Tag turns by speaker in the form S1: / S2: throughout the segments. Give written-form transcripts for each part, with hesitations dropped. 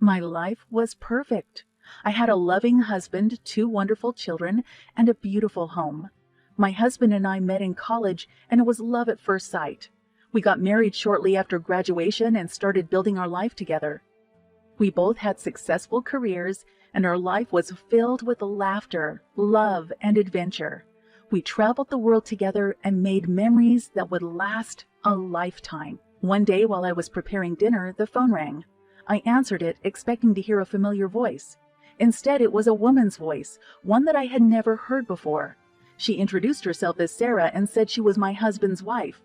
S1: My life was perfect. I had a loving husband, two wonderful children, and a beautiful home. My husband and I met in college, and it was love at first sight. We got married shortly after graduation and started building our life together. We both had successful careers, and our life was filled with laughter, love, and adventure. We traveled the world together and made memories that would last a lifetime. One day while I was preparing dinner, the phone rang. I answered it, expecting to hear a familiar voice. Instead, it was a woman's voice, one that I had never heard before. She introduced herself as Sarah and said she was my husband's wife.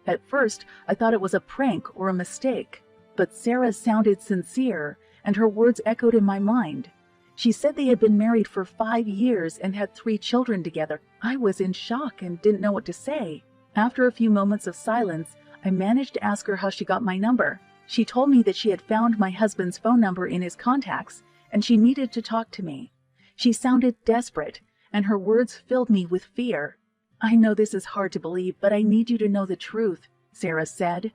S1: At first, I thought it was a prank or a mistake, but Sarah sounded sincere, and her words echoed in my mind. She said they had been married for 5 years and had 3 children together. I was in shock and didn't know what to say. After a few moments of silence, I managed to ask her how she got my number. She told me that she had found my husband's phone number in his contacts, and she needed to talk to me. She sounded desperate, and her words filled me with fear. "I know this is hard to believe, but I need you to know the truth," Sarah said.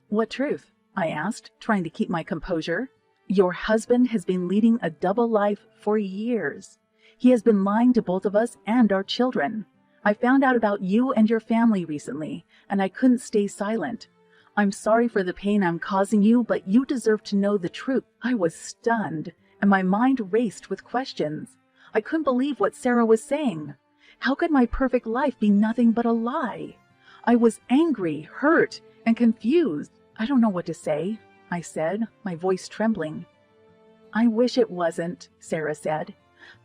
S1: "What truth?" I asked, trying to keep my composure. "Your husband has been leading a double life for years. He has been lying to both of us and our children. I found out about you and your family recently, and I couldn't stay silent. I'm sorry for the pain I'm causing you, but you deserve to know the truth." I was stunned, and my mind raced with questions. I couldn't believe what Sarah was saying. How could my perfect life be nothing but a lie? I was angry, hurt, and confused. "I don't know what to say," I said, my voice trembling. "I wish it wasn't," Sarah said,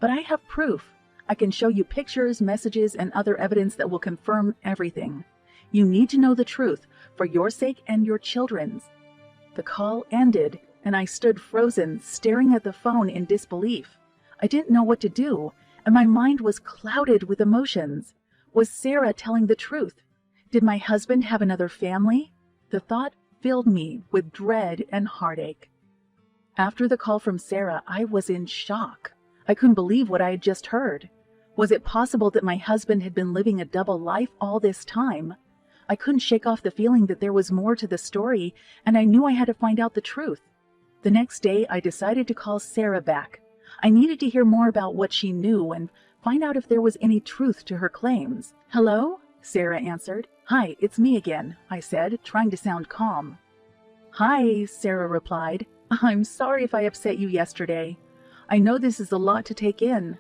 S1: "but I have proof. I can show you pictures, messages, and other evidence that will confirm everything. You need to know the truth, for your sake and your children's." The call ended, and I stood frozen, staring at the phone in disbelief. I didn't know what to do, and my mind was clouded with emotions. Was Sarah telling the truth? Did my husband have another family? The thought filled me with dread and heartache. After the call from Sarah, I was in shock. I couldn't believe what I had just heard. Was it possible that my husband had been living a double life all this time? I couldn't shake off the feeling that there was more to the story, and I knew I had to find out the truth. The next day, I decided to call Sarah back. I needed to hear more about what she knew and find out if there was any truth to her claims. "Hello?" Sarah answered. "Hi, it's me again," I said, trying to sound calm. "Hi," Sarah replied. "I'm sorry if I upset you yesterday. I know this is a lot to take in."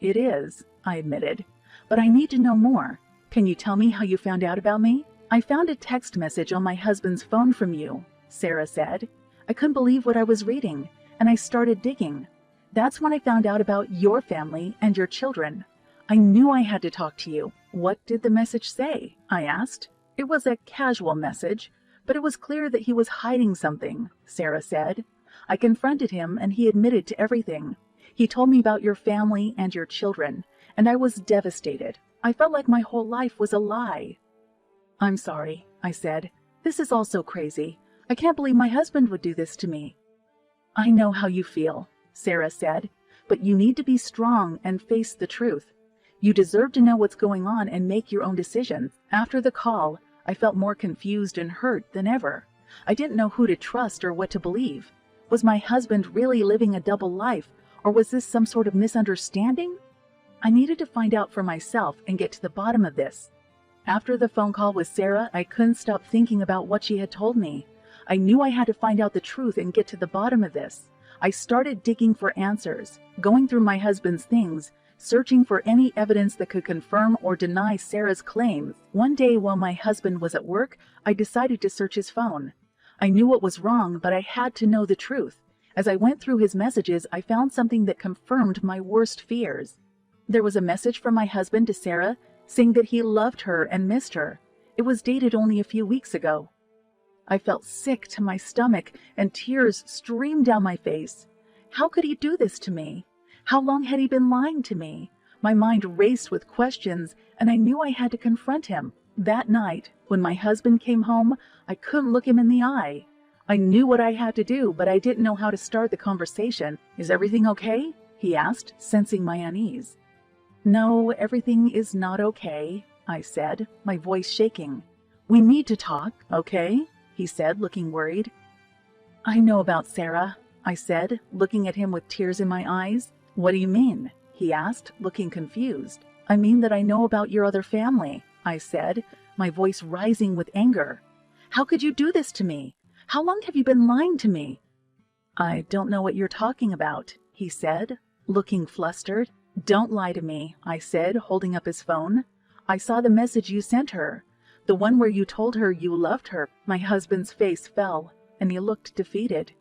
S1: "It is," I admitted, "but I need to know more. Can you tell me how you found out about me?" "I found a text message on my husband's phone from you," Sarah said. "I couldn't believe what I was reading, and I started digging. That's when I found out about your family and your children. I knew I had to talk to you." "What did the message say?" I asked. "It was a casual message, but it was clear that he was hiding something," Sarah said. "I confronted him, and he admitted to everything. He told me about your family and your children, and I was devastated. I felt like my whole life was a lie." "I'm sorry," I said. "This is all so crazy. I can't believe my husband would do this to me." "I know how you feel," Sarah said, "but you need to be strong and face the truth. You deserve to know what's going on and make your own decisions." After the call, I felt more confused and hurt than ever. I didn't know who to trust or what to believe. Was my husband really living a double life, or was this some sort of misunderstanding? I needed to find out for myself and get to the bottom of this. After the phone call with Sarah, I couldn't stop thinking about what she had told me. I knew I had to find out the truth and get to the bottom of this. I started digging for answers, going through my husband's things, searching for any evidence that could confirm or deny Sarah's claims. One day while my husband was at work, I decided to search his phone. I knew what was wrong, but I had to know the truth. As I went through his messages, I found something that confirmed my worst fears. There was a message from my husband to Sarah saying that he loved her and missed her. It was dated only a few weeks ago. I felt sick to my stomach, and tears streamed down my face. How could he do this to me? How long had he been lying to me? My mind raced with questions, and I knew I had to confront him. That night, when my husband came home, I couldn't look him in the eye. I knew what I had to do, but I didn't know how to start the conversation. "Is everything okay?" he asked, sensing my unease. "No, everything is not okay," I said, my voice shaking. "We need to talk, okay?" he said, looking worried. "I know about Sarah. I said, looking at him with tears in my eyes. What do you mean? He asked, looking confused. I mean that I know about your other family, I said, my voice rising with anger. How could you do this to me? How long have you been lying to me? I don't know what you're talking about, he said, looking flustered. Don't lie to me, I said, holding up his phone. I saw the message you sent her, the one where you told her you loved her. My husband's face fell, and he looked defeated.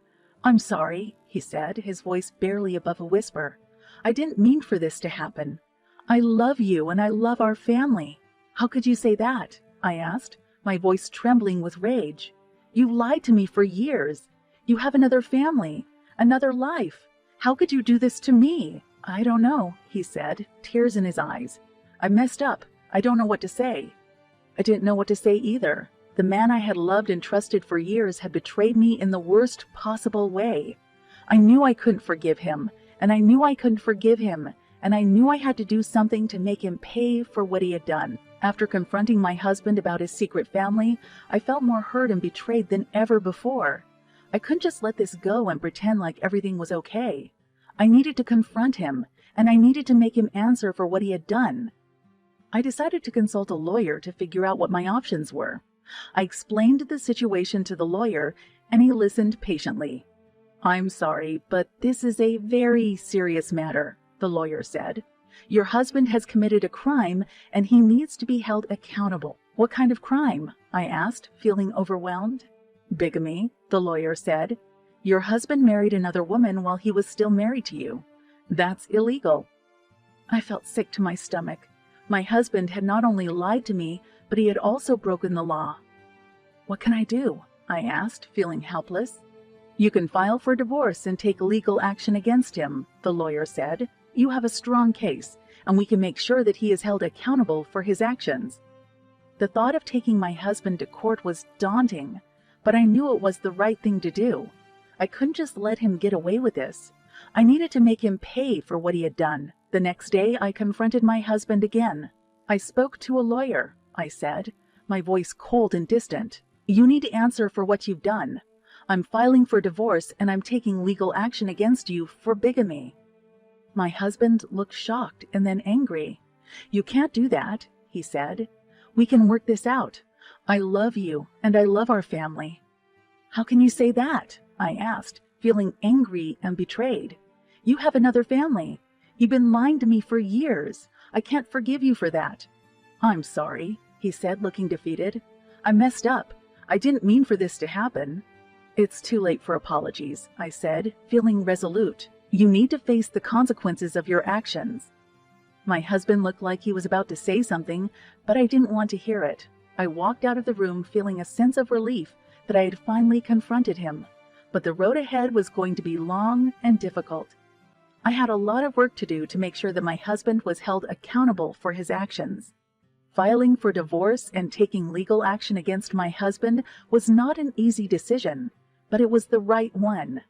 S1: I'm sorry, he said, his voice barely above a whisper. I didn't mean for this to happen. I love you and I love our family. How could you say that? I asked, my voice trembling with rage. You lied to me for years. You have another family, another life. How could you do this to me? I don't know, he said, tears in his eyes. I messed up. I don't know what to say. I didn't know what to say either. The man I had loved and trusted for years had betrayed me in the worst possible way. I knew I couldn't forgive him, and I knew I couldn't forgive him, and I knew I had to do something to make him pay for what he had done. After confronting my husband about his secret family, I felt more hurt and betrayed than ever before. I couldn't just let this go and pretend like everything was okay. I needed to confront him, and I needed to make him answer for what he had done. I decided to consult a lawyer to figure out what my options were. I explained the situation to the lawyer, and he listened patiently. I'm sorry, but this is a very serious matter, the lawyer said. Your husband has committed a crime, and he needs to be held accountable. What kind of crime? I asked, feeling overwhelmed. Bigamy, the lawyer said. Your husband married another woman while he was still married to you. That's illegal. I felt sick to my stomach. My husband had not only lied to me, but he had also broken the law. What can I do? I asked, feeling helpless. You can file for divorce and take legal action against him, the lawyer said. You have a strong case, and we can make sure that he is held accountable for his actions. The thought of taking my husband to court was daunting, but I knew it was the right thing to do. I couldn't just let him get away with this. I needed to make him pay for what he had done. The next day, I confronted my husband again. I spoke to a lawyer, I said, my voice cold and distant. You need to answer for what you've done. I'm filing for divorce and I'm taking legal action against you for bigamy. My husband looked shocked and then angry. You can't do that, he said. We can work this out. I love you and I love our family. How can you say that? I asked, feeling angry and betrayed. You have another family. You've been lying to me for years. I can't forgive you for that. I'm sorry, he said, looking defeated. I messed up. I didn't mean for this to happen. It's too late for apologies, I said, feeling resolute. You need to face the consequences of your actions. My husband looked like he was about to say something, but I didn't want to hear it. I walked out of the room feeling a sense of relief that I had finally confronted him. But the road ahead was going to be long and difficult. I had a lot of work to do to make sure that my husband was held accountable for his actions. Filing for divorce and taking legal action against my husband was not an easy decision, but it was the right one.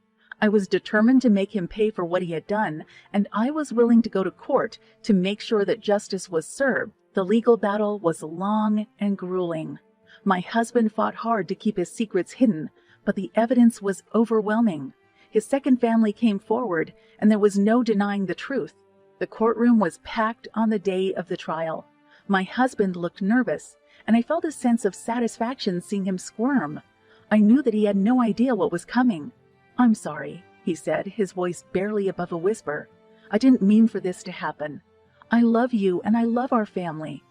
S1: I was determined to make him pay for what he had done, and I was willing to go to court to make sure that justice was served. The legal battle was long and grueling. My husband fought hard to keep his secrets hidden, but the evidence was overwhelming. His second family came forward, and there was no denying the truth. The courtroom was packed on the day of the trial. My husband looked nervous, and I felt a sense of satisfaction seeing him squirm. I knew that he had no idea what was coming. I'm sorry, he said, his voice barely above a whisper. I didn't mean for this to happen. I love you, and I love our family.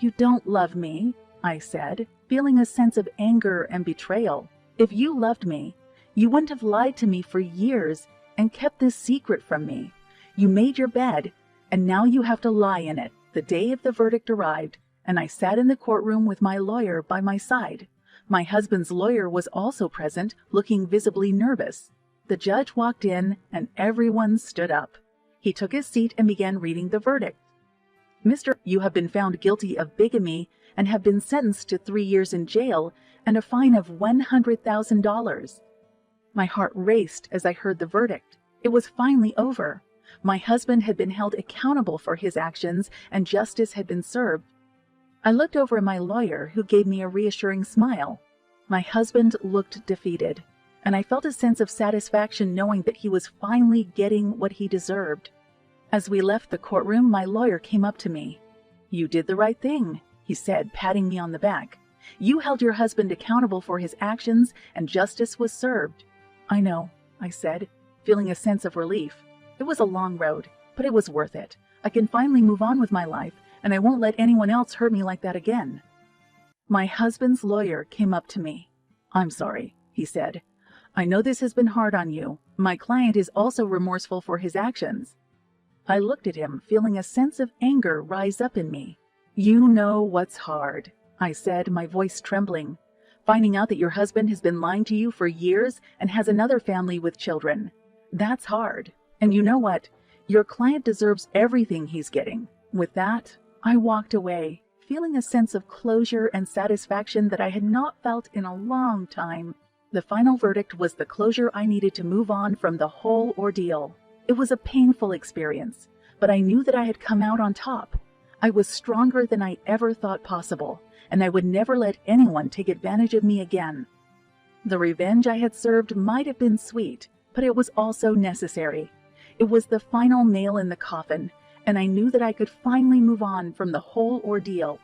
S1: You don't love me, I said, feeling a sense of anger and betrayal. If you loved me, you wouldn't have lied to me for years and kept this secret from me. You made your bed, and now you have to lie in it. The day of the verdict arrived, and I sat in the courtroom with my lawyer by my side. My husband's lawyer was also present, looking visibly nervous. The judge walked in, and everyone stood up. He took his seat and began reading the verdict. Mr. You have been found guilty of bigamy and have been sentenced to 3 years in jail and a fine of $100,000. My heart raced as I heard the verdict. It was finally over. My husband had been held accountable for his actions, and justice had been served. I looked over at my lawyer, who gave me a reassuring smile. My husband looked defeated. and I felt a sense of satisfaction knowing that he was finally getting what he deserved. As we left the courtroom, my lawyer came up to me. "You did the right thing," he said, patting me on the back. "You held your husband accountable for his actions, and justice was served." "I know," I said, feeling a sense of relief. It was a long road, but it was worth it. I can finally move on with my life, and I won't let anyone else hurt me like that again. My husband's lawyer came up to me. "I'm sorry," he said. "I know this has been hard on you. My client is also remorseful for his actions." I looked at him, feeling a sense of anger rise up in me. "You know what's hard," I said, my voice trembling. "Finding out that your husband has been lying to you for years and has another family with children. That's hard. And you know what? Your client deserves everything he's getting." With that, I walked away, feeling a sense of closure and satisfaction that I had not felt in a long time. The final verdict was the closure I needed to move on from the whole ordeal. It was a painful experience, but I knew that I had come out on top. I was stronger than I ever thought possible, and I would never let anyone take advantage of me again. The revenge I had served might have been sweet, but it was also necessary. It was the final nail in the coffin, and I knew that I could finally move on from the whole ordeal.